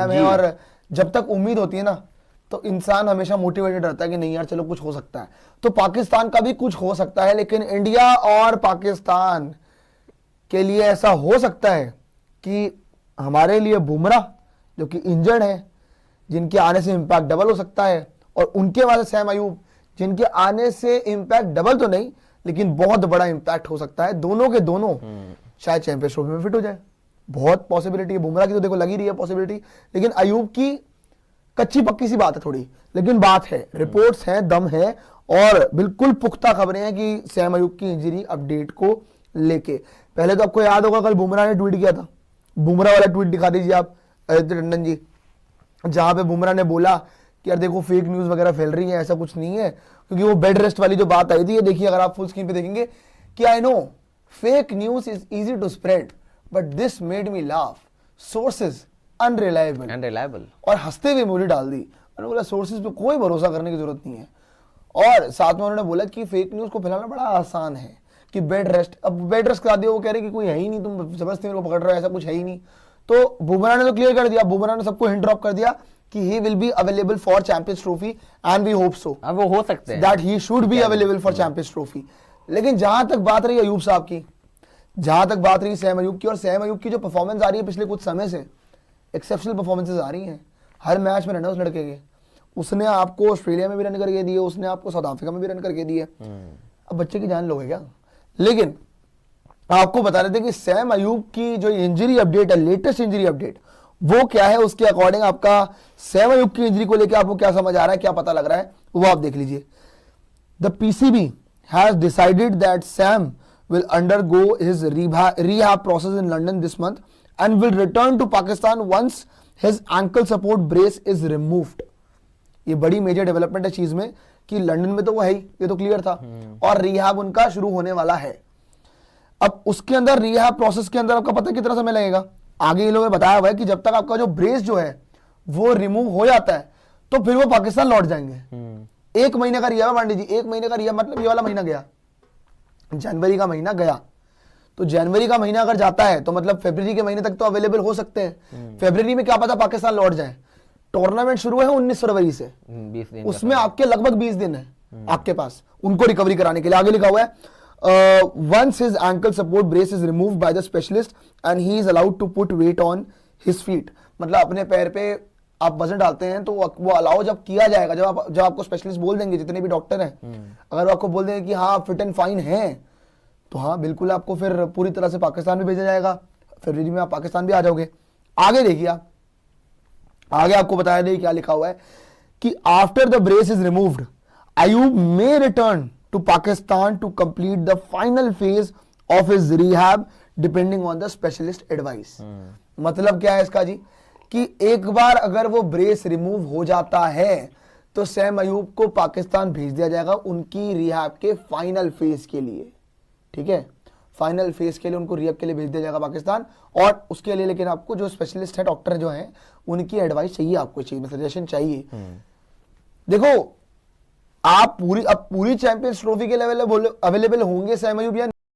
है और जब तक उम्मीद होती है ना तो इंसान हमेशा मोटिवेटेड रहता है कि नहीं यार चलो कुछ हो सकता है। तो पाकिस्तान का भी कुछ हो सकता है, लेकिन इंडिया और पाकिस्तान के लिए ऐसा हो सकता है कि हमारे लिए बुमराह जो कि इंजर्ड है, जिनके आने से इंपैक्ट डबल हो सकता है, और उनके बाद सैम अयूब जिनके आने से इंपैक्ट डबल तो नहीं लेकिन बहुत बड़ा इंपैक्ट हो सकता है। दोनों के दोनों शायद चैंपियंस ट्रॉफी में फिट हो जाए, बहुत पॉसिबिलिटी है। बुमराह की तो देखो लगी रही है पॉसिबिलिटी, लेकिन अयूब की कच्ची पक्की सी बात है थोड़ी, लेकिन बात है, रिपोर्ट्स हैं, दम है और बिल्कुल पुख्ता खबरें हैं कि सैम अयूब की इंजरी अपडेट को लेके। पहले तो आपको याद होगा कल बुमराह ने ट्वीट किया था, बुमराह वाला ट्वीट दिखा दीजिए आप अजय टंडन जी, जहां पे बुमराह ने बोला कि यार देखो फेक न्यूज वगैरह फैल रही है, ऐसा कुछ नहीं है, क्योंकि वो बेड रेस्ट वाली जो बात आई थी, ये देखिए अगर आप फुल स्क्रीन पे देखेंगे कि I know fake news is easy to spread but this made me laugh, sources unreliable, और हंसते हुए इमोजी डाल दी। उन्होंने बोला सोर्सेज पे कोई भरोसा करने की जरूरत नहीं है, और साथ में उन्होंने बोला कि फेक न्यूज को फैलाना बड़ा आसान है कि बेड रेस्ट, अब बेड रेस्ट करा दिया, वो कह रहे कि कोई है ही नहीं, तुम जबरदस्ती मेरे को पकड़ रहे हो, ऐसा कुछ है ही नहीं। तो बुमराह ने तो क्लियर कर दिया, बुमराह ने सबको हिंट ड्रॉप कर दिया कि he will be available for Champions Trophy and we hope so, वो हो सकते हैं that he should be available for Champions Trophy. लेकिन जहां तक बात रही अयूब साहब की, जहां तक बात रही सैम अयूब की, और सैम अयूब की जो परफॉर्मेंस आ रही है पिछले कुछ समय से, एक्सेप्शनल परफॉर्मेंसेस आ रही हैं, हर मैच में रन है उस लड़के के। उसने आपको ऑस्ट्रेलिया में भी रन करके दिए, उसने आपको साउथ अफ्रीका में भी रन करके दिए। अब बच्चे की जान लोगे क्या? लेकिन आपको बता रहे थे कि सैम अयूब की जो इंजरी अपडेट है, लेटेस्ट इंजरी अपडेट, वो क्या है, उसके अकॉर्डिंग आपका सैम अयूब की इंजरी को लेकर आपको क्या समझ आ रहा है, क्या पता लग रहा है, वो आप देख लीजिए। The PCB has decided that Sam will undergo his rehab process in London this month and will return to Pakistan once his ankle support brace is removed। ये बड़ी मेजर डेवलपमेंट है चीज में कि लंदन में तो वो है ही, ये तो क्लियर था, और रिहाब उनका शुरू होने वाला है। अब उसके अंदर रिहाब प्रोसेस के अंदर आपका पता कितना समय लगेगा, आगे ये लोगों ने बताया हुआ है कि जब तक आपका जो ब्रेस जो है वो रिमूव हो जाता है तो फिर वो पाकिस्तान लौट जाएंगे। 1 महीने का रिहाब पांडे जी, 1 महीने का रिहाब मतलब ये वाला महीना गया, जनवरी का महीना गया, तो जनवरी का महीना अगर जाता है तो मतलब फरवरी के महीने तक तो अवेलेबल हो सकते हैं। फरवरी में क्या पता पाकिस्तान लौट जाए। टूर्नामेंट शुरू है 19 फरवरी से, 20 दिन, उसमें आपके लगभग 20 दिन है आपके पास उनको रिकवरी कराने के लिए। आगे लिखा हुआ है once his ankle support brace is removed by the specialist and he is allowed to put weight on his feet, मतलब अपने पैर पे आप वजन डालते हैं तो वो अलाउ जब किया जाएगा, जब आपको स्पेशलिस्ट बोल देंगे, जितने भी डॉक्टर हैं, अगर वो आपको बोल देंगे कि हाँ फिट एंड फाइन है, तो हाँ बिल्कुल आपको फिर पूरी तरह से पाकिस्तान भी भेजा जाएगा। फरवरी में आप पाकिस्तान भी आ जाओगे। आगे देखिए आप, आगे आपको बताया नहीं क्या लिखा हुआ है कि after the brace is removed Ayub may return to Pakistan to complete the final phase of his rehab depending on the specialist advice. मतलब क्या है इसका जी, कि एक बार अगर वो ब्रेस रिमूव हो जाता है तो सैम अयूब को पाकिस्तान भेज दिया जाएगा उनकी रिहैब के फाइनल फेज के लिए, ठीक है, फाइनल फेज के लिए उनको रिहैब के लिए भेज दिया जाएगा पाकिस्तान। और उसके लिए लेकिन आपको जो स्पेशलिस्ट है, डॉक्टर जो हैं, उनकी एडवाइस चाहिए, आपको चाहिए, सजेशन चाहिए। देखो आप पूरी चैंपियंस ट्रॉफी के लेवल अवेलेबल होंगे सैम अयूब या